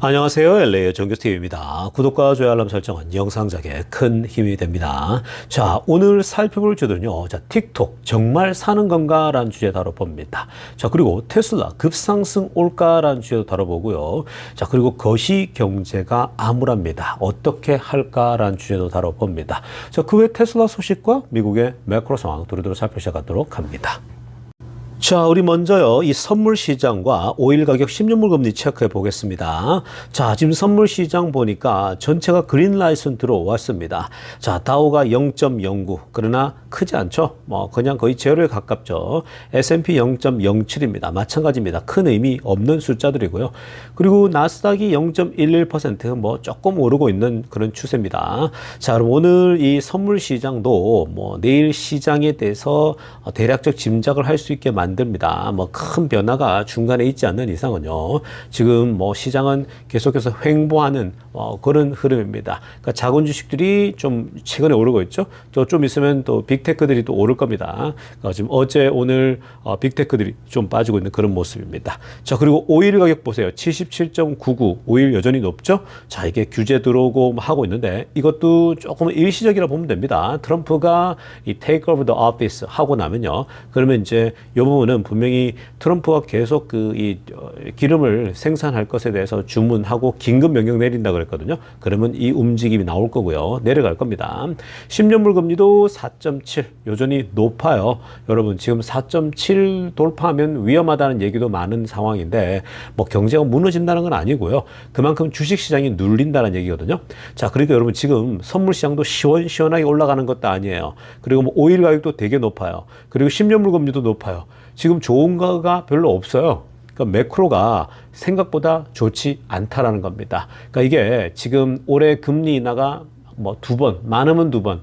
안녕하세요. LA의 정규TV입니다. 구독과 좋아요 알람 설정은 영상 작에 큰 힘이 됩니다. 자, 오늘 살펴볼 주제는요. 자, 틱톡 정말 사는 건가? 라는 주제 다뤄봅니다. 자, 그리고 테슬라 급상승 올까? 라는 주제도 다뤄보고요. 자, 그리고 거시경제가 암울합니다. 어떻게 할까? 라는 주제도 다뤄봅니다. 자, 그 외 테슬라 소식과 미국의 매크로 상황 두루두루 살펴보도록 합니다. 자, 우리 먼저요, 이 선물 시장과 오일 가격 10년물 금리 체크해 보겠습니다. 자, 지금 선물 시장 보니까 전체가 그린라이트는 들어왔습니다. 자, 다우가 0.09. 그러나 크지 않죠? 그냥 거의 제로에 가깝죠. S&P 0.07입니다. 마찬가지입니다. 큰 의미 없는 숫자들이고요. 그리고 나스닥이 0.11%, 조금 오르고 있는 그런 추세입니다. 자, 그럼 오늘 이 선물 시장도 내일 시장에 대해서 대략적 짐작을 할 수 있게 만듭니다. 큰 변화가 중간에 있지 않는 이상은요. 지금 시장은 계속해서 횡보하는 그런 흐름입니다. 그러니까 작은 주식들이 좀 최근에 오르고 있죠. 또 좀 있으면 또 빅테크들이 또 오를 겁니다. 그러니까 지금 어제 오늘 빅테크들이 좀 빠지고 있는 그런 모습입니다. 자, 그리고 오일 가격 보세요. 77.99. 오일 여전히 높죠. 자, 이게 규제 들어오고 하고 있는데 이것도 조금 일시적이라 보면 됩니다. 트럼프가 이 take over the office 하고 나면요. 그러면 이제 이 부분은 분명히 트럼프가 계속 이 기름을 생산할 것에 대해서 주문하고 긴급 명령 내린다 그랬거든요. 그러면 이 움직임이 나올 거고요. 내려갈 겁니다. 10년물 금리도 4.7 여전히 높아요. 여러분 지금 4.7 돌파하면 위험하다는 얘기도 많은 상황인데 경제가 무너진다는 건 아니고요. 그만큼 주식시장이 눌린다는 얘기거든요. 자, 그러니까 여러분 지금 선물시장도 시원시원하게 올라가는 것도 아니에요. 그리고 오일 가격도 되게 높아요. 그리고 10년물 금리도 높아요. 지금 좋은 거가 별로 없어요. 그러니까 매크로가 생각보다 좋지 않다라는 겁니다. 그러니까 이게 지금 올해 금리 인하가 두 번, 많으면 두 번,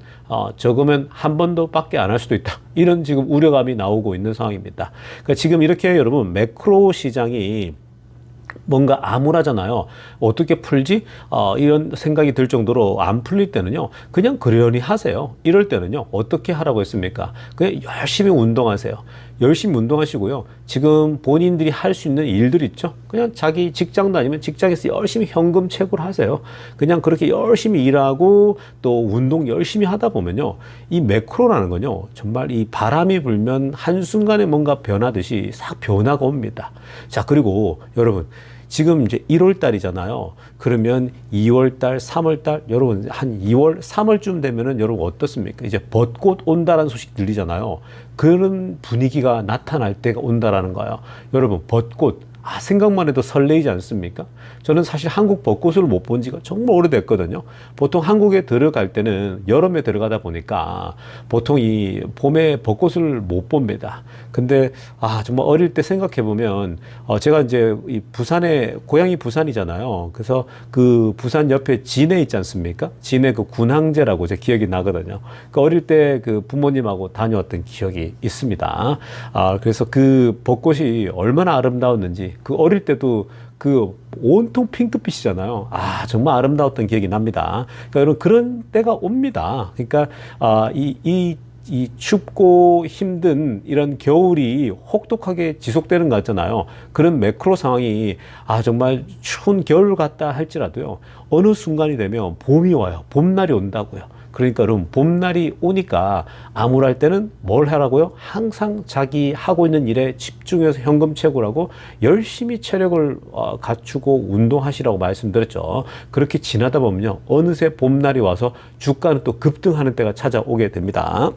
적으면 한 번도 밖에 안 할 수도 있다. 이런 지금 우려감이 나오고 있는 상황입니다. 그러니까 지금 이렇게 여러분 매크로 시장이 뭔가 암울하잖아요. 어떻게 풀지? 이런 생각이 들 정도로 안 풀릴 때는요. 그냥 그러려니 하세요. 이럴 때는요. 어떻게 하라고 했습니까? 그냥 열심히 운동하세요. 열심히 운동하시고요. 지금 본인들이 할 수 있는 일들 있죠? 그냥 자기 직장 다니면 직장에서 열심히 현금 채굴 하세요. 그냥 그렇게 열심히 일하고 또 운동 열심히 하다 보면요. 이 매크로라는 건요. 정말 이 바람이 불면 한순간에 뭔가 변하듯이 싹 변화가 옵니다. 자, 그리고 여러분. 지금 이제 1월 달이잖아요. 그러면 2월 달, 3월 달, 여러분 한 2월, 3월쯤 되면은 여러분 어떻습니까? 이제 벚꽃 온다라는 소식 들리잖아요. 그런 분위기가 나타날 때가 온다라는 거예요. 여러분 벚꽃. 생각만 해도 설레이지 않습니까? 저는 사실 한국 벚꽃을 못 본 지가 정말 오래됐거든요. 보통 한국에 들어갈 때는 여름에 들어가다 보니까 보통 이 봄에 벚꽃을 못 봅니다. 근데 정말 어릴 때 생각해 보면 제가 이제 이 부산에 고향이 부산이잖아요. 그래서 그 부산 옆에 진해 있지 않습니까? 진해 그 군항제라고 제 기억이 나거든요. 그 어릴 때 그 부모님하고 다녀왔던 기억이 있습니다. 그래서 그 벚꽃이 얼마나 아름다웠는지 그 어릴 때도 그 온통 핑크빛이잖아요. 정말 아름다웠던 기억이 납니다. 그러니까 여러분 그런 때가 옵니다. 그러니까 이 춥고 힘든 이런 겨울이 혹독하게 지속되는 것 같잖아요. 그런 매크로 상황이 정말 추운 겨울 같다 할지라도요. 어느 순간이 되면 봄이 와요. 봄날이 온다고요. 그러니까 여러분 봄날이 오니까 암울할 때는 뭘 하라고요? 항상 자기 하고 있는 일에 집중해서 현금 채굴하고 열심히 체력을 갖추고 운동하시라고 말씀드렸죠. 그렇게 지나다 보면요. 어느새 봄날이 와서 주가는 또 급등하는 때가 찾아오게 됩니다.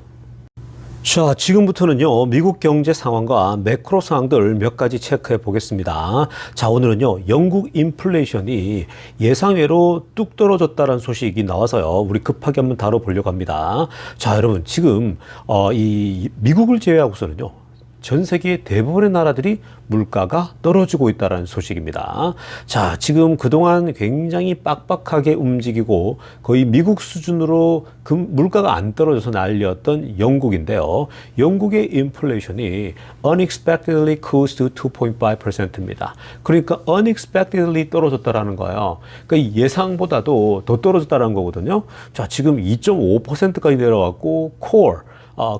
자, 지금부터는요, 미국 경제 상황과 매크로 상황들 몇 가지 체크해 보겠습니다. 자, 오늘은요, 영국 인플레이션이 예상외로 뚝 떨어졌다는 소식이 나와서요, 우리 급하게 한번 다뤄보려고 합니다. 자, 여러분, 지금, 이 미국을 제외하고서는요, 전 세계 대부분의 나라들이 물가가 떨어지고 있다는 소식입니다. 자, 지금 그동안 굉장히 빡빡하게 움직이고 거의 미국 수준으로 물가가 안 떨어져서 난리였던 영국인데요. 영국의 인플레이션이 unexpectedly close to 2.5%입니다. 그러니까 unexpectedly 떨어졌다라는 거예요. 그러니까 예상보다도 더 떨어졌다는 거거든요. 자, 지금 2.5%까지 내려왔고 core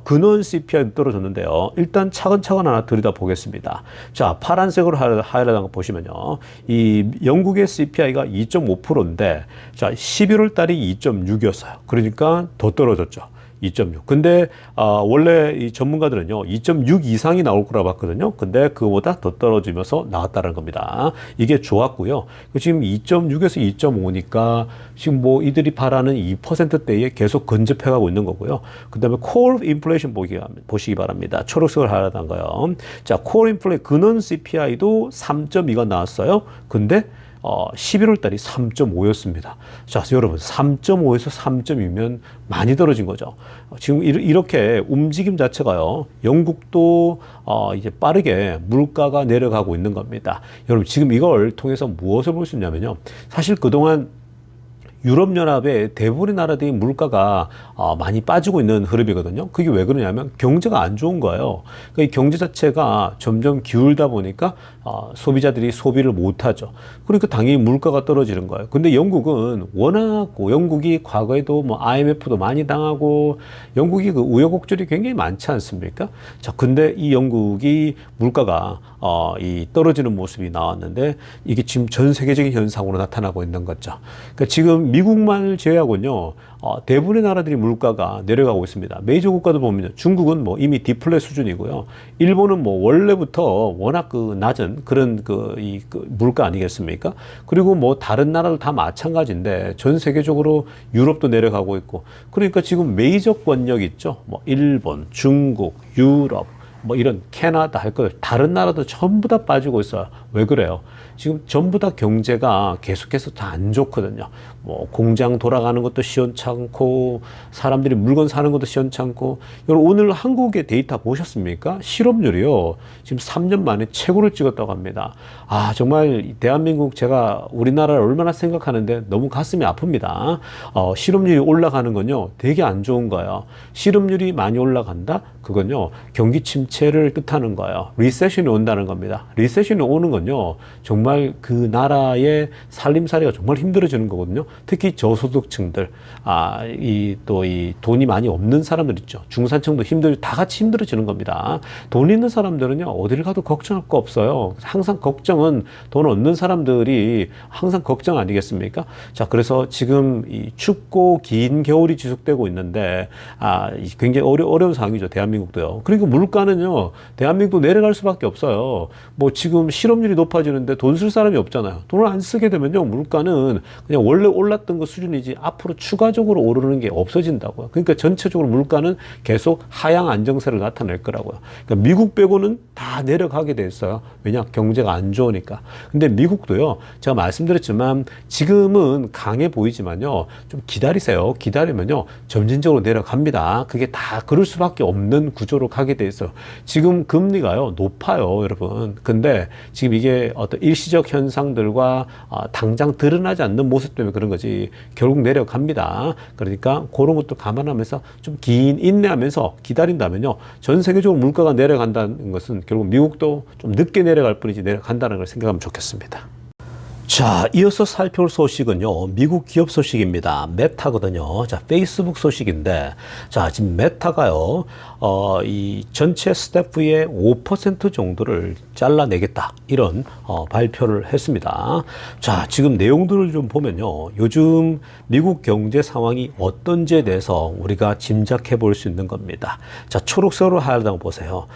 근원 CPI 떨어졌는데요. 일단 차근차근 하나 들여다보겠습니다. 자, 파란색으로 하이라이트한 거 보시면요. 이 영국의 CPI가 2.5%인데 자, 11월 달이 2.6이었어요. 그러니까 더 떨어졌죠. 2.6. 근데 원래 이 전문가들은요 2.6 이상이 나올 거라 봤거든요. 근데 그거보다 더 떨어지면서 나왔다는 겁니다. 이게 좋았고요. 지금 2.6에서 2.5니까 지금 뭐 이들이 바라는 2%대에 계속 근접해가고 있는 거고요. 그다음에 core inflation 보시기 바랍니다. 초록색을 하라는 거요. 자, core inflation 근원 CPI도 3.2가 나왔어요. 근데 11월 달이 3.5였습니다. 자, 여러분 3.5에서 3.2면 많이 떨어진 거죠. 지금 이렇게 움직임 자체가요. 영국도 이제 빠르게 물가가 내려가고 있는 겁니다. 여러분 지금 이걸 통해서 무엇을 볼 수 있냐면요. 사실 그동안 유럽연합의 대부분의 나라들이 물가가 많이 빠지고 있는 흐름이거든요. 그게 왜 그러냐면 경제가 안 좋은 거예요. 그러니까 이 경제 자체가 점점 기울다 보니까 소비자들이 소비를 못하죠. 그러니까 당연히 물가가 떨어지는 거예요. 근데 영국은 워낙 영국이 과거에도 뭐 IMF도 많이 당하고 영국이 그 우여곡절이 굉장히 많지 않습니까? 자, 근데 이 영국이 물가가 이 떨어지는 모습이 나왔는데 이게 지금 전 세계적인 현상으로 나타나고 있는 거죠. 그러니까 지금 미국만을 제외하고는요, 대부분의 나라들이 물가가 내려가고 있습니다. 메이저 국가들 보면 중국은 뭐 이미 디플레 수준이고요. 일본은 뭐 원래부터 워낙 그 낮은 그런 그 물가 아니겠습니까? 그리고 뭐 다른 나라도 다 마찬가지인데 전 세계적으로 유럽도 내려가고 있고. 그러니까 지금 메이저 권력 있죠. 뭐 일본, 중국, 유럽, 뭐 이런 캐나다 할 거 다른 나라도 전부 다 빠지고 있어요. 왜 그래요? 지금 전부 다 경제가 계속해서 다 안 좋거든요. 뭐 공장 돌아가는 것도 시원찮고 사람들이 물건 사는 것도 시원찮고. 여러분 오늘 한국의 데이터 보셨습니까? 실업률이요. 지금 3년 만에 최고를 찍었다고 합니다. 정말 대한민국 제가 우리나라를 얼마나 생각하는데 너무 가슴이 아픕니다. 실업률이 올라가는 건요. 되게 안 좋은 거예요. 실업률이 많이 올라간다? 그건요. 경기 침체를 뜻하는 거예요. 리세션이 온다는 겁니다. 리세션이 오는 건요. 정말 그 나라의 살림살이가 정말 힘들어지는 거거든요. 특히 저소득층들, 이 돈이 많이 없는 사람들 있죠. 중산층도 다 같이 힘들어지는 겁니다. 돈 있는 사람들은요, 어디를 가도 걱정할 거 없어요. 항상 걱정은 돈 없는 사람들이 항상 걱정 아니겠습니까? 자, 그래서 지금 이 춥고 긴 겨울이 지속되고 있는데, 굉장히 어려운 상황이죠. 대한민국도요. 그리고 물가는요, 대한민국도 내려갈 수밖에 없어요. 뭐 지금 실업률이 높아지는데 돈 쓸 사람이 없잖아요. 돈을 안 쓰게 되면요, 물가는 그냥 원래 올랐던 그 수준이지 앞으로 추가적으로 오르는 게 없어진다고요. 그러니까 전체적으로 물가는 계속 하향 안정세를 나타낼 거라고요. 그러니까 미국 빼고는 다 내려가게 돼 있어요. 왜냐? 경제가 안 좋으니까. 근데 미국도요, 제가 말씀드렸지만 지금은 강해 보이지만요, 좀 기다리세요. 기다리면요, 점진적으로 내려갑니다. 그게 다 그럴 수밖에 없는 구조로 가게 돼 있어요. 지금 금리가요, 높아요, 여러분. 근데 지금 이게 어떤 일시적 현상들과 당장 드러나지 않는 모습 때문에 그런 거지. 결국 내려갑니다. 그러니까 그런 것도 감안하면서 좀 긴 인내하면서 기다린다면요, 전 세계적으로 물가가 내려간다는 것은 결국 미국도 좀 늦게 내려갈 뿐이지 내려간다는 걸 생각하면 좋겠습니다. 자, 이어서 살펴볼 소식은요, 미국 기업 소식입니다. 메타거든요. 자, 페이스북 소식인데, 자, 지금 메타가요, 이 전체 스태프의 5% 정도를 잘라내겠다. 이런, 발표를 했습니다. 자, 지금 내용들을 좀 보면요, 요즘 미국 경제 상황이 어떤지에 대해서 우리가 짐작해 볼 수 있는 겁니다. 자, 초록색으로 하얀 보세요.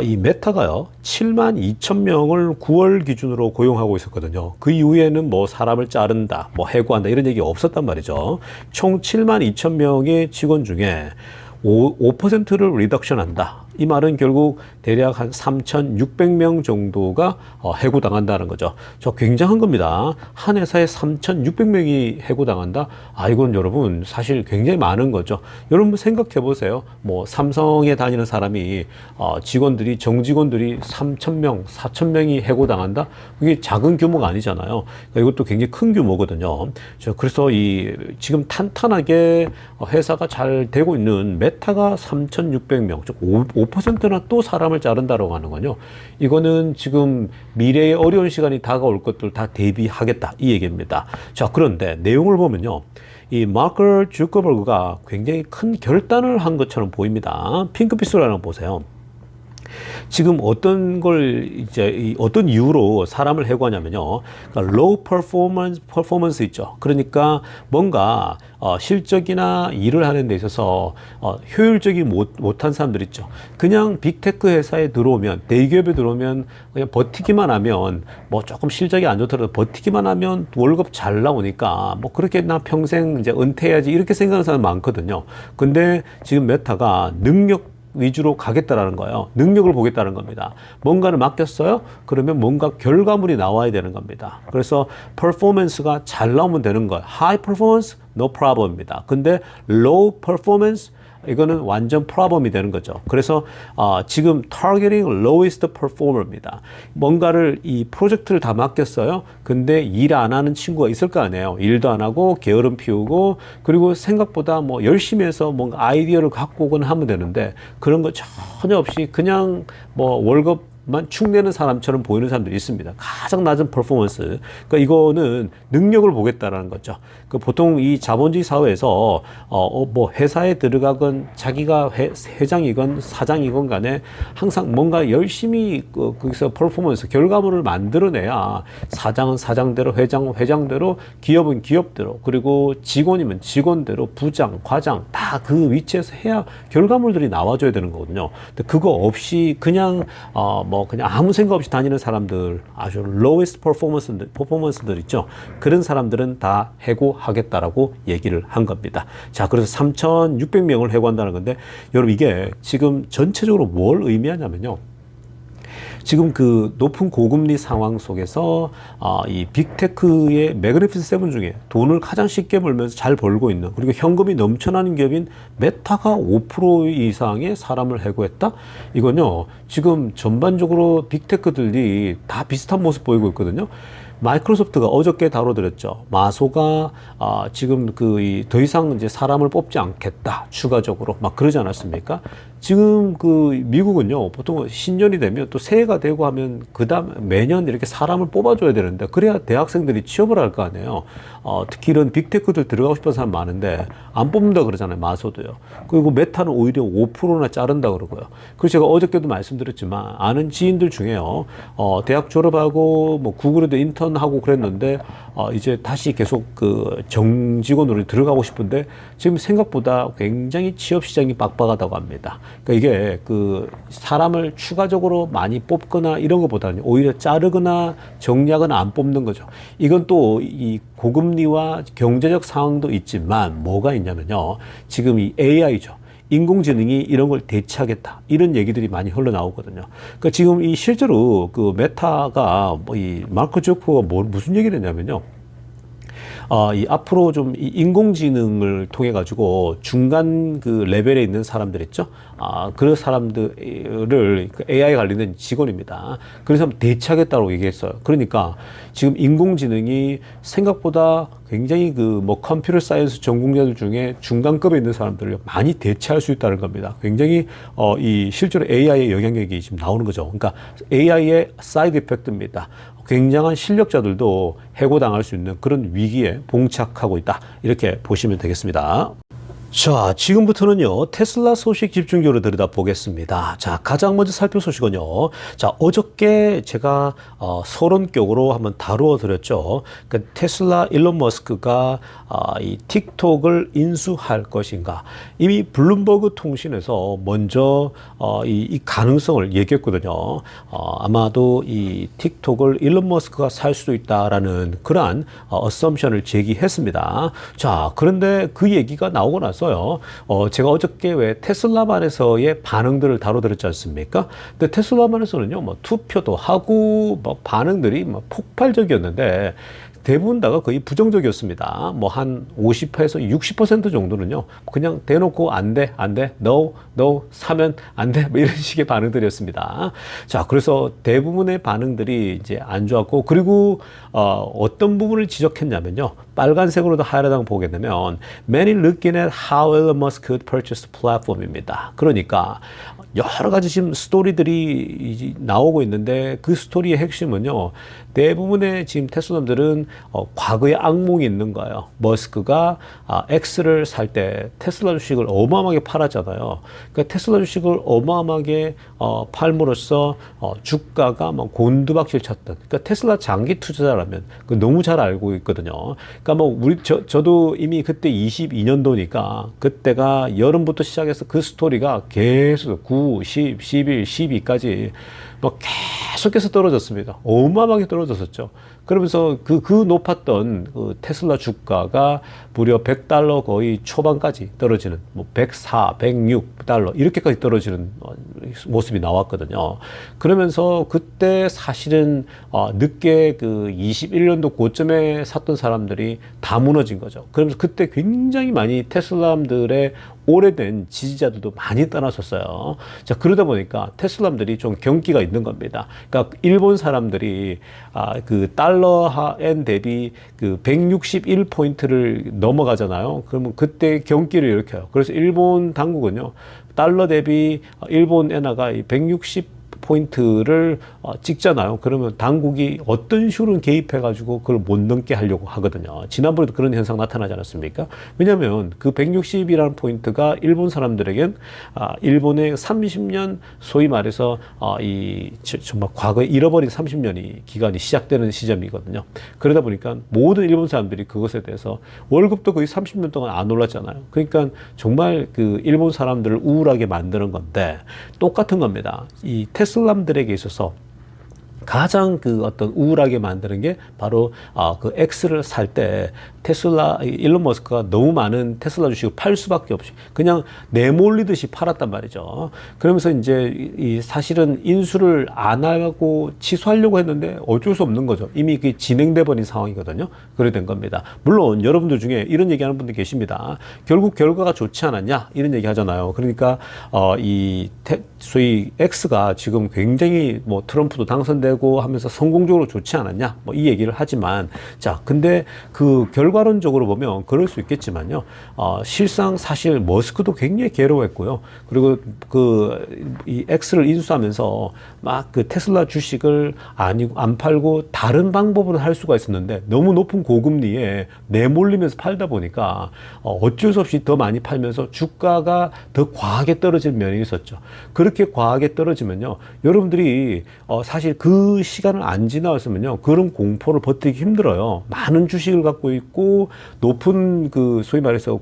이 메타가요, 7만 2천 명을 9월 기준으로 고용하고 있었거든요. 그 이후에는 뭐 사람을 자른다, 뭐 해고한다 이런 얘기 없었단 말이죠. 총 7만 2천 명의 직원 중에 5%를 리덕션 한다. 이 말은 결국 대략 한 3,600명 정도가 해고당한다는 거죠. 저 굉장한 겁니다. 한 회사에 3,600명이 해고당한다? 이건 여러분 사실 굉장히 많은 거죠. 여러분 생각해 보세요. 뭐 삼성에 다니는 사람이 정직원들이 3,000명, 4,000명이 해고당한다? 그게 작은 규모가 아니잖아요. 그러니까 이것도 굉장히 큰 규모거든요. 그래서 지금 탄탄하게 회사가 잘 되고 있는 메타가 3,600명, 즉 5%나 또 사람을 자른다라고 하는 건요. 이거는 지금 미래의 어려운 시간이 다가올 것들 다 대비하겠다 이 얘기입니다. 자, 그런데 내용을 보면요. 이 마크 주커버그가 굉장히 큰 결단을 한 것처럼 보입니다. 핑크빛으로 하나 보세요. 지금 어떤 걸 이제 어떤 이유로 사람을 해고하냐면요. 그러니까 low performance 있죠. 그러니까 뭔가 실적이나 일을 하는 데 있어서 효율적이 못한 사람들 있죠. 그냥 빅테크 회사에 들어오면, 대기업에 들어오면 그냥 버티기만 하면 뭐 조금 실적이 안 좋더라도 버티기만 하면 월급 잘 나오니까 뭐 그렇게 나 평생 이제 은퇴해야지 이렇게 생각하는 사람 많거든요. 근데 지금 메타가 능력 위주로 가겠다라는 거예요. 능력을 보겠다는 겁니다. 뭔가를 맡겼어요? 그러면 뭔가 결과물이 나와야 되는 겁니다. 그래서 퍼포먼스가 잘 나오면 되는 거예요. High performance, no problem입니다. 근데 low performance, 이거는 완전 프로블럼이 되는 거죠. 그래서 지금 targeting lowest performer입니다. 뭔가를 이 프로젝트를 다 맡겼어요. 근데 일 안 하는 친구가 있을 거 아니에요. 일도 안 하고 게으름 피우고 그리고 생각보다 뭐 열심히 해서 뭔가 아이디어를 갖고 오거나 하면 되는데 그런 거 전혀 없이 그냥 뭐 월급만 축내는 사람처럼 보이는 사람들이 있습니다. 가장 낮은 퍼포먼스. 그러니까 이거는 능력을 보겠다라는 거죠. 그 보통 이 자본주의 사회에서 뭐 회사에 들어가건 자기가 회장이건 사장이건 간에 항상 뭔가 열심히 거기서 퍼포먼스 결과물을 만들어내야 사장은 사장대로, 회장은 회장대로, 기업은 기업대로, 그리고 직원이면 직원대로, 부장, 과장 다 그 위치에서 해야 결과물들이 나와줘야 되는 거거든요. 근데 그거 없이 그냥 뭐 그냥 아무 생각 없이 다니는 사람들, 아주 lowest performance들 있죠. 그런 사람들은 다 해고하겠다라고 얘기를 한 겁니다. 자, 그래서 3,600명을 해고한다는 건데, 여러분 이게 지금 전체적으로 뭘 의미하냐면요. 지금 그 높은 고금리 상황 속에서 이 빅테크의 매그니피센트 세븐 중에 돈을 가장 쉽게 벌면서 잘 벌고 있는, 그리고 현금이 넘쳐나는 기업인 메타가 5% 이상의 사람을 해고했다? 이건요, 지금 전반적으로 빅테크들이 다 비슷한 모습 보이고 있거든요. 마이크로소프트가 어저께 다뤄드렸죠. 마소가 지금 더 이상 이제 사람을 뽑지 않겠다, 추가적으로 막 그러지 않았습니까? 지금 그 미국은요, 보통 신년이 되면 또 새해가 되고 하면 그다음 매년 이렇게 사람을 뽑아줘야 되는데, 그래야 대학생들이 취업을 할 거 아니에요. 특히 이런 빅테크들 들어가고 싶은 사람 많은데 안 뽑는다 그러잖아요. 마소도요. 그리고 메타는 오히려 5%나 자른다 그러고요. 그래서 제가 어저께도 말씀드렸지만 아는 지인들 중에요, 대학 졸업하고 뭐 구글에도 인턴하고 그랬는데 이제 다시 계속 그 정직원으로 들어가고 싶은데 지금 생각보다 굉장히 취업 시장이 빡빡하다고 합니다. 그러니까 이게 그 사람을 추가적으로 많이 뽑거나 이런 것보다는 오히려 자르거나 정리하거나 안 뽑는 거죠. 이건 또 이 고금리와 경제적 상황도 있지만 뭐가 있냐면요, 지금 이 AI죠. 인공지능이 이런 걸 대체하겠다, 이런 얘기들이 많이 흘러나오거든요. 그러니까 지금 이 실제로 그 메타가 뭐 이 마크 주커버그가 무슨 얘기를 했냐면요, 이 앞으로 좀 이 인공지능을 통해 가지고 중간 그 레벨에 있는 사람들 있죠. 그 사람들을 그 AI 관련된 직원입니다. 그래서 대체하겠다고 얘기했어요. 그러니까 지금 인공지능이 생각보다 굉장히 그 뭐 컴퓨터 사이언스 전공자들 중에 중간급에 있는 사람들을 많이 대체할 수 있다는 겁니다. 굉장히 이 실제로 AI의 영향력이 지금 나오는 거죠. 그러니까 AI의 사이드 이펙트입니다. 굉장한 실력자들도 해고당할 수 있는 그런 위기에 봉착하고 있다, 이렇게 보시면 되겠습니다. 자, 지금부터는요, 테슬라 소식 집중적으로 들여다보겠습니다. 자, 가장 먼저 살펴볼 소식은요, 자, 어저께 제가 서론격으로 한번 다루어 드렸죠. 그 테슬라 일론 머스크가 이 틱톡을 인수할 것인가. 이미 블룸버그 통신에서 먼저 이 가능성을 얘기했거든요. 아마도 이 틱톡을 일론 머스크가 살 수도 있다라는 그러한 어썸션을 제기했습니다. 자, 그런데 그 얘기가 나오고 나서 제가 어저께 왜 테슬라만에서의 반응들을 다뤄드렸지 않습니까? 근데 테슬라만에서는요, 뭐 투표도 하고 뭐 반응들이 뭐 폭발적이었는데 대부분 다가 거의 부정적이었습니다. 뭐 한 50%에서 60% 정도는요, 그냥 대놓고 안 돼, no, 사면 안 돼, 뭐 이런 식의 반응들이었습니다. 자, 그래서 대부분의 반응들이 이제 안 좋았고, 그리고 어떤 부분을 지적했냐면요, 빨간색으로도 하얀당 보게 되면 Many looking at how Elon Musk could purchase the platform입니다. 그러니까 여러 가지 지금 스토리들이 나오고 있는데 그 스토리의 핵심은요. 대부분의 지금 테슬라들은 과거에 악몽이 있는 거예요. 머스크가 X를 살 때 테슬라 주식을 어마어마하게 팔았잖아요. 그러니까 테슬라 주식을 어마어마하게 팔므로써 주가가 막 곤두박질 쳤던. 그러니까 테슬라 장기 투자자라면 너무 잘 알고 있거든요. 그러니까 뭐 저도 이미 그때 22년도니까 그때가 여름부터 시작해서 그 스토리가 계속 9, 10, 11, 12까지 뭐 계속해서 떨어졌습니다. 어마어마하게 떨어졌었죠. 그러면서 그 높았던 그 테슬라 주가가 무려 $100 거의 초반까지 떨어지는, 뭐 104, $106 이렇게까지 떨어지는 모습이 나왔거든요. 그러면서 그때 사실은 늦게 그 21년도 고점에 샀던 사람들이 다 무너진 거죠. 그러면서 그때 굉장히 많이 테슬라들의 오래된 지지자들도 많이 떠나셨어요. 자, 그러다 보니까 테슬라들이 좀 경기가 있는 겁니다. 그러니까 일본 사람들이 그 달러 엔 대비 그 161포인트를 넘어가잖아요. 그러면 그때 경기를 일으켜요. 그래서 일본 당국은요, 달러 대비 일본 엔화가 160포인트를 찍잖아요. 그러면 당국이 어떤 식으로 개입해가지고 그걸 못 넘게 하려고 하거든요. 지난번에도 그런 현상 나타나지 않았습니까? 왜냐하면 그 160이라는 포인트가 일본 사람들에겐 일본의 30년 소위 말해서 정말 과거에 잃어버린 30년이 기간이 시작되는 시점이거든요. 그러다 보니까 모든 일본 사람들이 그것에 대해서 월급도 거의 30년 동안 안 올랐잖아요. 그러니까 정말 그 일본 사람들을 우울하게 만드는 건데 똑같은 겁니다. 이 테슬라들에게 있어서 가장 그 어떤 우울하게 만드는 게 바로 그 X를 살 때 테슬라 일론 머스크가 너무 많은 테슬라 주식을 팔 수밖에 없이 그냥 내몰리듯이 팔았단 말이죠. 그러면서 이제 이 사실은 인수를 안 하고 취소하려고 했는데 어쩔 수 없는 거죠. 이미 그 진행돼 버린 상황이거든요. 그래 된 겁니다. 물론 여러분들 중에 이런 얘기하는 분들 계십니다. 결국 결과가 좋지 않았냐 이런 얘기 하잖아요. 그러니까 소위 X가 지금 굉장히 뭐 트럼프도 당선되고 하면서 성공적으로 좋지 않았냐 뭐 이 얘기를 하지만 자 근데 그 결과론적으로 보면 그럴 수 있겠지만요. 실상 사실 머스크도 굉장히 괴로워했고요. 그리고 이 X를 인수하면서 막 그 테슬라 주식을 안 팔고 다른 방법으로 할 수가 있었는데 너무 높은 고금리에 내몰리면서 팔다 보니까 어쩔 수 없이 더 많이 팔면서 주가가 더 과하게 떨어지는 면이 있었죠. 그렇게 과하게 떨어지면요. 여러분들이 사실 그 시간을 안 지나왔으면요. 그런 공포를 버티기 힘들어요. 많은 주식을 갖고 있고 높은 그 소위 말해서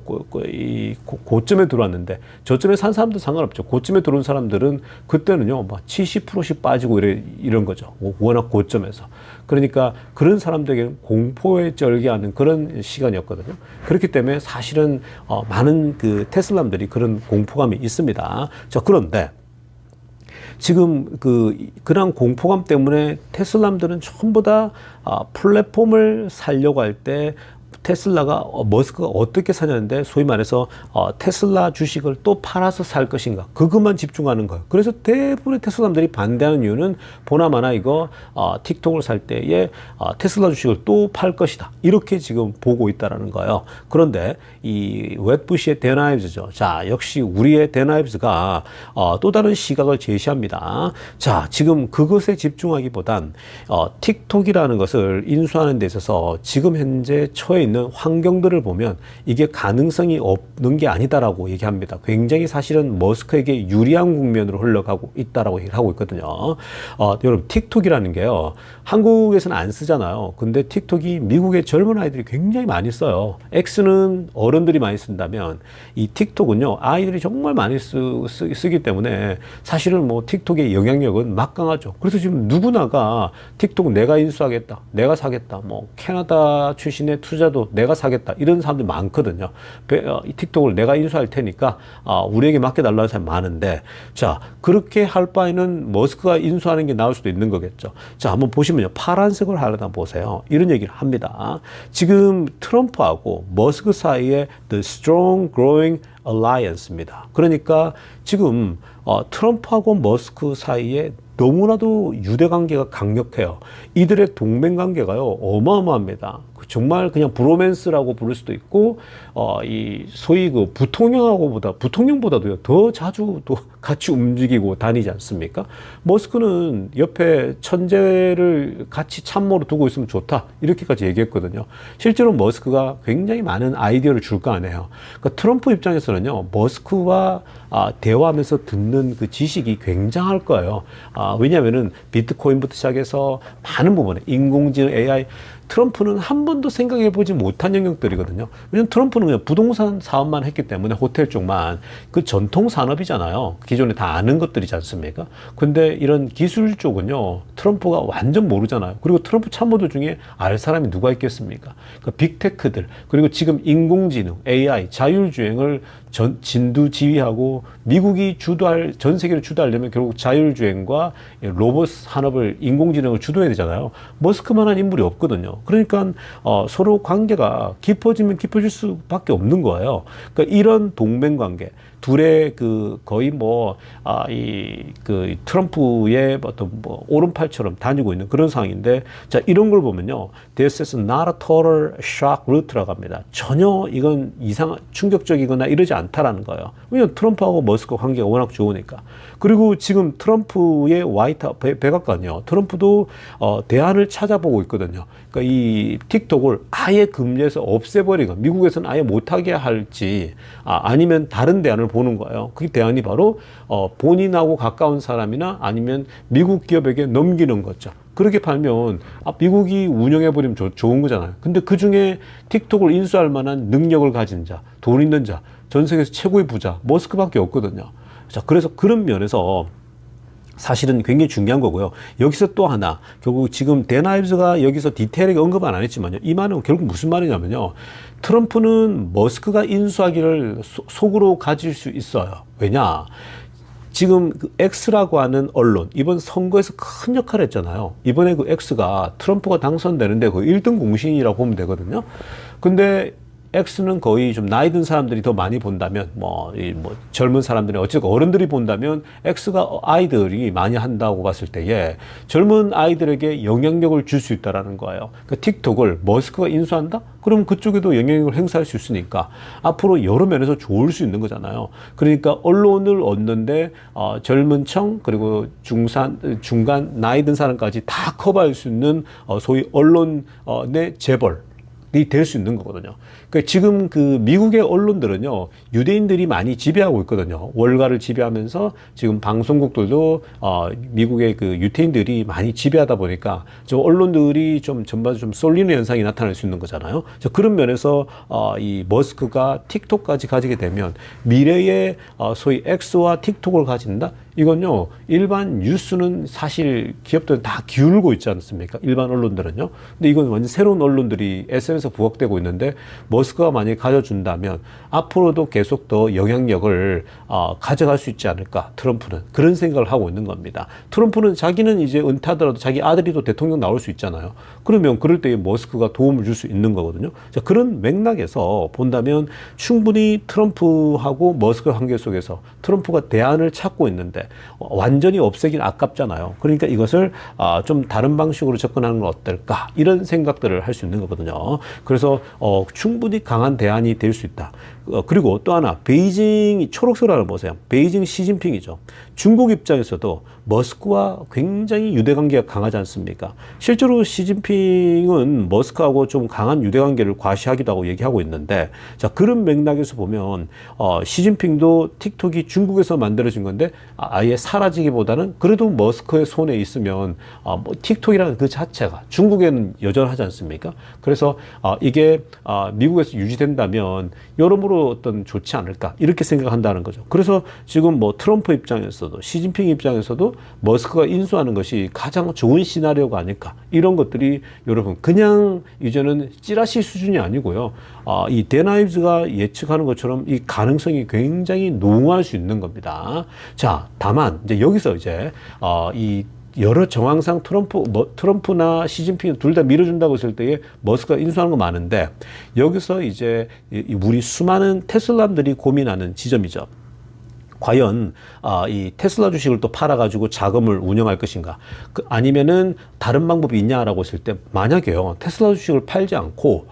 고점에 들어왔는데 저점에 산 사람도 상관없죠. 고점에 들어온 사람들은 그때는요. 막 70%씩 빠지고 이런 거죠. 워낙 고점에서. 그러니까 그런 사람들에게는 공포에 절개하는 그런 시간이었거든요. 그렇기 때문에 사실은 많은 그 테슬라들이 그런 공포감이 있습니다. 자, 그런데 지금 그런 공포감 때문에 테슬라들은 전부 다 플랫폼을 살려고 할 때 테슬라가 머스크가 어떻게 사냐는데 소위 말해서 테슬라 주식을 또 팔아서 살 것인가 그것만 집중하는 거예요. 그래서 대부분의 테슬라들이 반대하는 이유는 보나마나 이거 틱톡을 살 때에 테슬라 주식을 또 팔 것이다 이렇게 지금 보고 있다라는 거예요. 그런데 이 웻부시의 댄 아이브즈죠. 자 역시 우리의 댄 아이브즈가 또 다른 시각을 제시합니다. 자 지금 그것에 집중하기보단 틱톡이라는 것을 인수하는 데 있어서 지금 현재 처해 있는 환경들을 보면 이게 가능성이 없는 게 아니다라고 얘기합니다. 굉장히 사실은 머스크에게 유리한 국면으로 흘러가고 있다라고 얘기를 하고 있거든요. 여러분 틱톡이라는 게요. 한국에서는 안 쓰잖아요. 근데 틱톡이 미국의 젊은 아이들이 굉장히 많이 써요. X는 어른들이 많이 쓴다면 이 틱톡은요. 아이들이 정말 많이 쓰기 때문에 사실은 뭐 틱톡의 영향력은 막강하죠. 그래서 지금 누구나가 틱톡 내가 인수하겠다. 내가 사겠다. 뭐 캐나다 출신의 투자도 내가 사겠다. 이런 사람들이 많거든요. 이 틱톡을 내가 인수할 테니까 우리에게 맡겨달라는 사람이 많은데 자 그렇게 할 바에는 머스크가 인수하는 게 나을 수도 있는 거겠죠. 자 한번 보시면요. 파란색을 하려다 보세요. 이런 얘기를 합니다. 지금 트럼프하고 머스크 사이에 The Strong Growing Alliance입니다. 그러니까 지금 트럼프하고 머스크 사이에 너무나도 유대 관계가 강력해요. 이들의 동맹 관계가요 어마어마합니다. 정말 그냥 브로맨스라고 부를 수도 있고, 이 소위 그 부통령보다도 더 자주 또 같이 움직이고 다니지 않습니까? 머스크는 옆에 천재를 같이 참모로 두고 있으면 좋다, 이렇게까지 얘기했거든요. 실제로 머스크가 굉장히 많은 아이디어를 줄 거 아니에요. 그러니까 트럼프 입장에서는요, 머스크와 대화하면서 듣는 그 지식이 굉장할 거예요. 왜냐하면은 비트코인부터 시작해서 많은 부분에 인공지능, AI, 트럼프는 한 번도 생각해 보지 못한 영역들이거든요. 왜냐면 트럼프는 그냥 부동산 사업만 했기 때문에, 호텔 쪽만, 그 전통 산업이잖아요. 기존에 다 아는 것들이지 않습니까? 근데 이런 기술 쪽은요, 트럼프가 완전 모르잖아요. 그리고 트럼프 참모들 중에 알 사람이 누가 있겠습니까? 그러니까 빅테크들, 그리고 지금 인공지능, AI, 자율주행을 진두지휘하고, 미국이 주도할, 전 세계를 주도하려면 결국 자율주행과 로봇 산업을, 인공지능을 주도해야 되잖아요. 머스크만한 인물이 없거든요. 그러니까 서로 관계가 깊어지면 깊어질 수밖에 없는 거예요. 그러니까 이런 동맹관계, 둘의 그 거의 그 트럼프의 어떤 오른팔처럼 다니고 있는 그런 상황인데, 자, 이런 걸 보면요, this is not a total shock route라고 합니다. 전혀 이건 충격적이거나 이러지 않다라는 거예요. 왜냐면 트럼프하고 머스크 관계가 워낙 좋으니까. 그리고 지금 트럼프의 백악관이요, 트럼프도 대안을 찾아보고 있거든요. 그러니까 이 틱톡을 아예 금지해서 없애버리고, 미국에서는 아예 못하게 할지, 아니면 다른 대안을 보는 거예요. 그 대안이 바로 본인하고 가까운 사람이나 아니면 미국 기업에게 넘기는 거죠. 그렇게 팔면 미국이 운영해버리면 좋은 거잖아요. 근데 그 중에 틱톡을 인수할 만한 능력을 가진 자, 돈 있는 자, 전 세계에서 최고의 부자, 머스크밖에 없거든요. 자, 그래서 그런 면에서 사실은 굉장히 중요한 거고요. 여기서 또 하나, 결국 지금 댄 아이브스가 여기서 디테일하게 언급은 안 했지만요, 이 말은 결국 무슨 말이냐면요, 트럼프는 머스크가 인수하기를 속으로 가질 수 있어요. 왜냐? 지금 그 X라고 하는 언론, 이번 선거에서 큰 역할을 했잖아요. 이번에 그 X가 트럼프가 당선되는데 거의 1등 공신이라고 보면 되거든요. 근데 X는 거의 좀 나이 든 사람들이 더 많이 본다면, 젊은 사람들이, 어쨌든 어른들이 본다면, X가 아이들이 많이 한다고 봤을 때에 젊은 아이들에게 영향력을 줄 수 있다라는 거예요. 그러니까 틱톡을 머스크가 인수한다? 그럼 그쪽에도 영향력을 행사할 수 있으니까 앞으로 여러 면에서 좋을 수 있는 거잖아요. 그러니까 언론을 얻는데, 젊은 청, 그리고 중간, 나이 든 사람까지 다 커버할 수 있는, 소위 언론의 재벌, 될 수 있는 거거든요. 그러니까 지금 그 미국의 언론들은요, 유대인들이 많이 지배하고 있거든요. 월가를 지배하면서 지금 방송국들도 미국의 그 유태인들이 많이 지배하다 보니까 저 언론들이 좀 전반적으로 좀 쏠리는 현상이 나타날 수 있는 거잖아요. 그런 면에서 이 머스크가 틱톡까지 가지게 되면 미래의 소위 X와 틱톡을 가진다? 이건요, 일반 뉴스는 사실 기업들은 다 기울고 있지 않습니까? 일반 언론들은요. 근데 이건 완전 새로운 언론들이 SNS에 부각되고 있는데, 머스크가 만약에 가져준다면 앞으로도 계속 더 영향력을 가져갈 수 있지 않을까, 트럼프는. 그런 생각을 하고 있는 겁니다. 트럼프는 자기는 이제 은퇴하더라도 자기 아들이 또 대통령 나올 수 있잖아요. 그러면 그럴 때에 머스크가 도움을 줄 수 있는 거거든요. 자, 그런 맥락에서 본다면 충분히 트럼프하고 머스크의 관계 속에서 트럼프가 대안을 찾고 있는데, 완전히 없애긴 아깝잖아요. 그러니까 이것을 좀 다른 방식으로 접근하는 건 어떨까, 이런 생각들을 할 수 있는 거거든요. 그래서 충분히 강한 대안이 될 수 있다. 그리고 또 하나, 베이징이 초록색으로 보세요. 베이징 시진핑이죠. 중국 입장에서도 머스크와 굉장히 유대관계가 강하지 않습니까? 실제로 시진핑은 머스크하고 좀 강한 유대관계를 과시하기도 하고 얘기하고 있는데, 자, 그런 맥락에서 보면 시진핑도 틱톡이 중국에서 만들어진 건데 아예 사라지기보다는 그래도 머스크의 손에 있으면 틱톡이라는 그 자체가 중국에는 여전하지 않습니까? 그래서 이게 미국에서 유지된다면 여러모로 어떤 좋지 않을까, 이렇게 생각한다는 거죠. 그래서 지금 트럼프 입장에서도 시진핑 입장에서도 머스크가 인수하는 것이 가장 좋은 시나리오가 아닐까, 이런 것들이 여러분 그냥 이제는 찌라시 수준이 아니고요, 이 댄 아이브스가 예측하는 것처럼 이 가능성이 굉장히 농후할 수 있는 겁니다. 자, 다만 이제 여기서 이제 이 여러 정황상 트럼프나 시진핑 둘 다 밀어준다고 했을 때에 머스크가 인수하는 거 많은데, 여기서 이제 우리 수많은 테슬라들이 고민하는 지점이죠. 과연 이 테슬라 주식을 또 팔아가지고 자금을 운영할 것인가? 아니면은 다른 방법이 있냐라고 했을 때 만약에요 테슬라 주식을 팔지 않고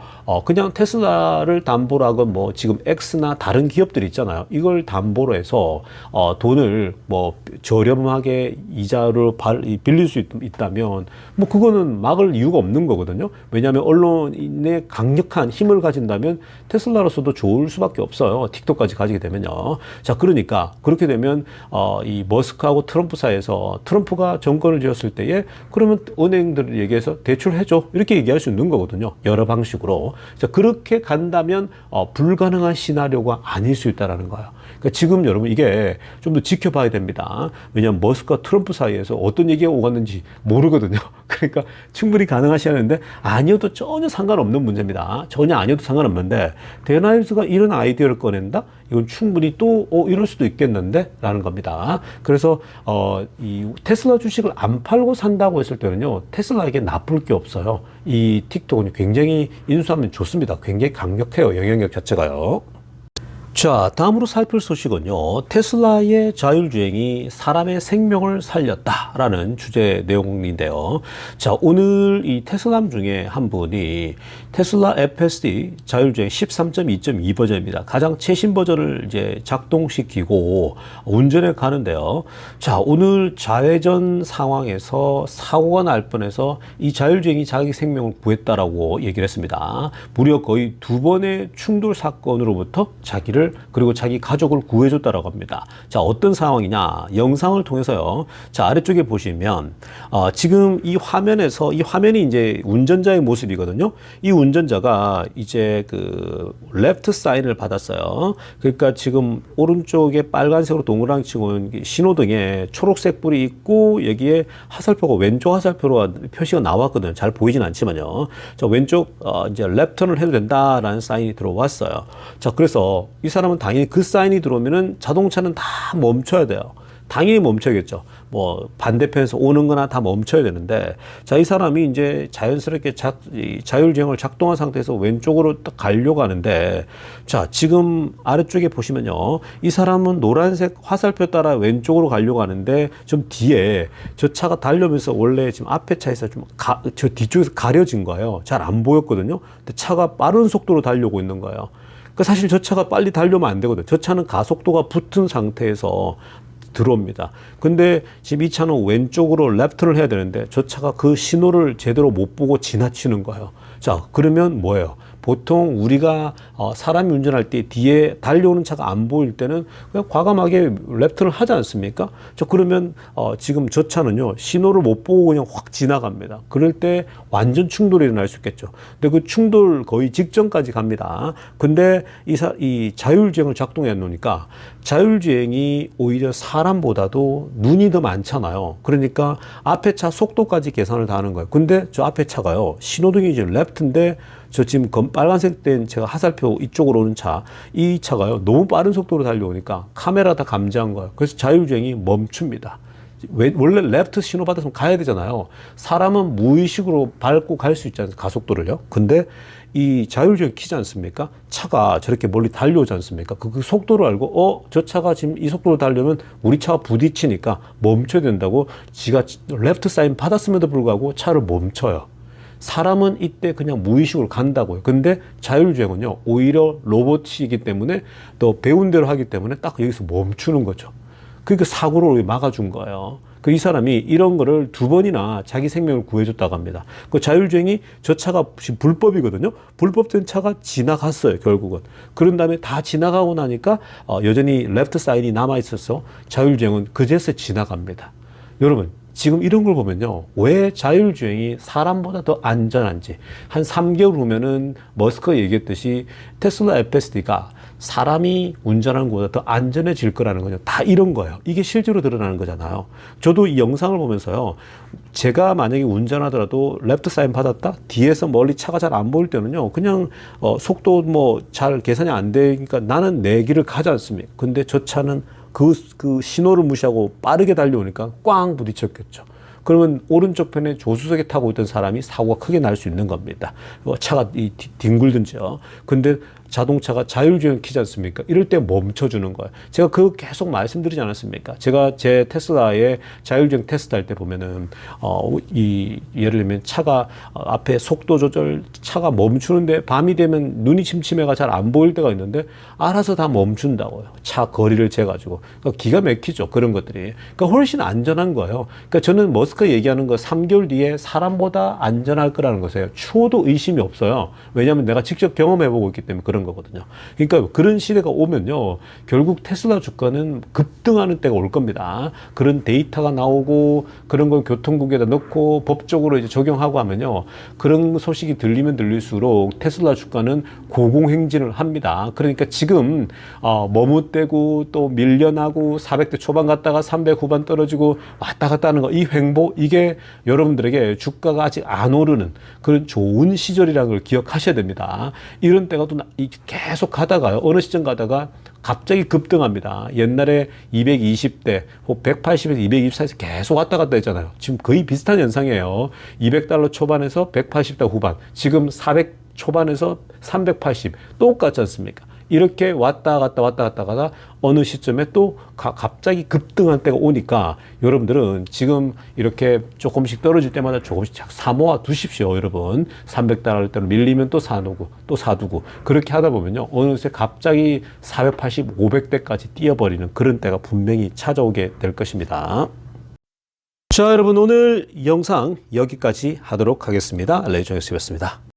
그냥 테슬라를 담보로 하건 뭐 지금 X나 다른 기업들 있잖아요. 이걸 담보로 해서 돈을 뭐 저렴하게 이자로 빌릴 수 있다면 뭐 그거는 막을 이유가 없는 거거든요. 왜냐하면 언론의 강력한 힘을 가진다면 테슬라로서도 좋을 수밖에 없어요. 틱톡까지 가지게 되면요. 자, 그러니까 그렇게 되면 이 머스크하고 트럼프 사이에서 트럼프가 정권을 쥐었을 때에 그러면 은행들을 얘기해서 대출해줘 이렇게 얘기할 수 있는 거거든요. 여러 방식으로. 자, 그렇게 간다면 불가능한 시나리오가 아닐 수 있다라는 거예요. 그러니까 지금 여러분 이게 좀 더 지켜봐야 됩니다. 왜냐하면 머스크와 트럼프 사이에서 어떤 얘기가 오갔는지 모르거든요. 그러니까 충분히 가능하시는데 아니어도 전혀 상관없는 문제입니다. 전혀 아니어도 상관없는데 데나일스가 이런 아이디어를 꺼낸다? 이건 충분히 또 이럴 수도 있겠는데? 라는 겁니다. 그래서 이 테슬라 주식을 안 팔고 산다고 했을 때는요. 테슬라에게 나쁠 게 없어요. 이 틱톡은 굉장히 인수하면 좋습니다. 굉장히 강력해요. 영향력 자체가요. 자, 다음으로 살필 소식은요. 테슬라의 자율주행이 사람의 생명을 살렸다라는 주제 내용인데요. 자, 오늘 이 테슬람 중에 한 분이 테슬라 FSD 자율주행 13.2.2 버전입니다. 가장 최신 버전을 이제 작동시키고 운전에 가는데요. 자, 오늘 좌회전 상황에서 사고가 날 뻔해서 이 자율주행이 자기 생명을 구했다라고 얘기를 했습니다. 무려 거의 2번의 충돌 사건으로부터 자기를 그리고 자기 가족을 구해줬다라고 합니다. 자, 어떤 상황이냐? 영상을 통해서요. 자, 아래쪽에 보시면 지금 이 화면이 이제 운전자의 모습이거든요. 이 운전자가 이제 그 레프트 사인을 받았어요. 그러니까 지금 오른쪽에 빨간색으로 동그라미 치고 신호등에 초록색 불이 있고 여기에 화살표가 왼쪽 화살표로 표시가 나왔거든요. 잘 보이진 않지만요. 자, 왼쪽 이제 랩턴을 해도 된다라는 사인이 들어왔어요. 자, 그래서 이 사람은 당연히 그 사인이 들어오면은 자동차는 다 멈춰야 돼요. 당연히 멈춰야겠죠. 뭐 반대편에서 오는 거나 다 멈춰야 되는데, 자, 이 사람이 이제 자연스럽게 자율주행을 작동한 상태에서 왼쪽으로 딱 가려고 하는데, 자, 지금 아래쪽에 보시면요. 이 사람은 노란색 화살표 따라 왼쪽으로 가려고 하는데, 좀 뒤에 저 차가 달려오면서 원래 지금 앞에 차에서 저 뒤쪽에서 가려진 거예요. 잘 안 보였거든요. 근데 차가 빠른 속도로 달려오고 있는 거예요. 그 사실 저 차가 빨리 달려면 안 되거든요. 저 차는 가속도가 붙은 상태에서 들어옵니다. 근데 지금 이 차는 왼쪽으로 랩턴을 해야 되는데 저 차가 그 신호를 제대로 못 보고 지나치는 거예요. 자, 그러면 뭐예요? 보통 우리가 사람이 운전할 때 뒤에 달려오는 차가 안 보일 때는 그냥 과감하게 랩턴을 하지 않습니까? 저 그러면 지금 저 차는요 신호를 못 보고 그냥 확 지나갑니다. 그럴 때 완전 충돌이 일어날 수 있겠죠. 근데 그 충돌 거의 직전까지 갑니다. 근데 이 자율주행을 작동해 놓으니까 자율주행이 오히려 사람보다도 눈이 더 많잖아요. 그러니까 앞에 차 속도까지 계산을 다 하는 거예요. 근데 저 앞에 차가요 신호등이 이제 랩트인데 저 지금 빨간색 된 제가 화살표 이쪽으로 오는 차, 이 차가요 너무 빠른 속도로 달려오니까 카메라 다 감지한 거예요. 그래서 자율주행이 멈춥니다. 원래 레프트 신호 받았으면 가야 되잖아요. 사람은 무의식으로 밟고 갈 수 있지 않습니까? 가속도를요. 근데 이 자율주행 키지 않습니까? 차가 저렇게 멀리 달려오지 않습니까? 그 속도를 알고 저 차가 지금 이 속도로 달려면 우리 차와 부딪히니까 멈춰야 된다고 지가 레프트 사인 받았음에도 불구하고 차를 멈춰요. 사람은 이때 그냥 무의식으로 간다고요. 근데 자율주행은요 오히려 로봇이기 때문에 또 배운 대로 하기 때문에 딱 여기서 멈추는 거죠. 그러니까 사고를 막아준 거예요. 이 사람이 이런 거를 2번이나 자기 생명을 구해줬다고 합니다. 그 자율주행이 저 차가 지금 불법이거든요. 불법된 차가 지나갔어요, 결국은. 그런 다음에 다 지나가고 나니까 여전히 레프트 사인이 남아있어서 자율주행은 그제서 지나갑니다. 여러분, 지금 이런 걸 보면요. 왜 자율주행이 사람보다 더 안전한지. 한 3개월 후면은 머스크가 얘기했듯이 테슬라 FSD가 사람이 운전하는 것보다 더 안전해질 거라는 거죠. 다 이런 거예요. 이게 실제로 드러나는 거잖아요. 저도 이 영상을 보면서요. 제가 만약에 운전하더라도 레프트 사인 받았다? 뒤에서 멀리 차가 잘 안 보일 때는요. 그냥 속도 뭐 잘 계산이 안 되니까 나는 내 길을 가지 않습니까? 근데 저 차는 그 신호를 무시하고 빠르게 달려오니까 꽝 부딪혔겠죠. 그러면 오른쪽 편에 조수석에 타고 있던 사람이 사고가 크게 날 수 있는 겁니다. 차가 뒹굴든지요. 근데 자동차가 자율주행 키지 않습니까? 이럴 때 멈춰주는 거예요. 제가 그거 계속 말씀드리지 않았습니까? 제가 제 테슬라의 자율주행 테스트 할 때 보면은, 예를 들면 차가 앞에 속도 조절, 차가 멈추는데 밤이 되면 눈이 침침해가 잘 안 보일 때가 있는데 알아서 다 멈춘다고요. 차 거리를 재가지고. 그러니까 기가 막히죠. 그런 것들이. 그러니까 훨씬 안전한 거예요. 그러니까 저는 머스크 얘기하는 거 3개월 뒤에 사람보다 안전할 거라는 것이에요. 추호도 의심이 없어요. 왜냐하면 내가 직접 경험해보고 있기 때문에 그런 거거든요. 그러니까 그런 시대가 오면요. 결국 테슬라 주가는 급등하는 때가 올 겁니다. 그런 데이터가 나오고 그런 걸 교통국에다 넣고 법적으로 이제 적용하고 하면요. 그런 소식이 들리면 들릴수록 테슬라 주가는 고공행진을 합니다. 그러니까 지금 머뭇대고 또 밀려나고 400대 초반 갔다가 300 후반 떨어지고 왔다 갔다 하는 거, 이 횡보, 이게 여러분들에게 주가가 아직 안 오르는 그런 좋은 시절이라는 걸 기억하셔야 됩니다. 이런 때가 또 계속 가다가요. 어느 시점 가다가 갑자기 급등합니다. 옛날에 220대, 180에서 224에서 계속 왔다 갔다 했잖아요. 지금 거의 비슷한 현상이에요. $200 초반에서 180달러 후반, 지금 400 초반에서 380, 똑같지 않습니까? 이렇게 왔다 갔다 왔다 갔다 가다 어느 시점에 또 갑자기 급등한 때가 오니까 여러분들은 지금 이렇게 조금씩 떨어질 때마다 조금씩 사모아 두십시오. 여러분 300달러대로 밀리면 또 사두고 또 사두고 그렇게 하다 보면요 어느새 갑자기 480, 500대까지 뛰어버리는 그런 때가 분명히 찾아오게 될 것입니다. 자, 여러분 오늘 영상 여기까지 하도록 하겠습니다. 레이저였습니다.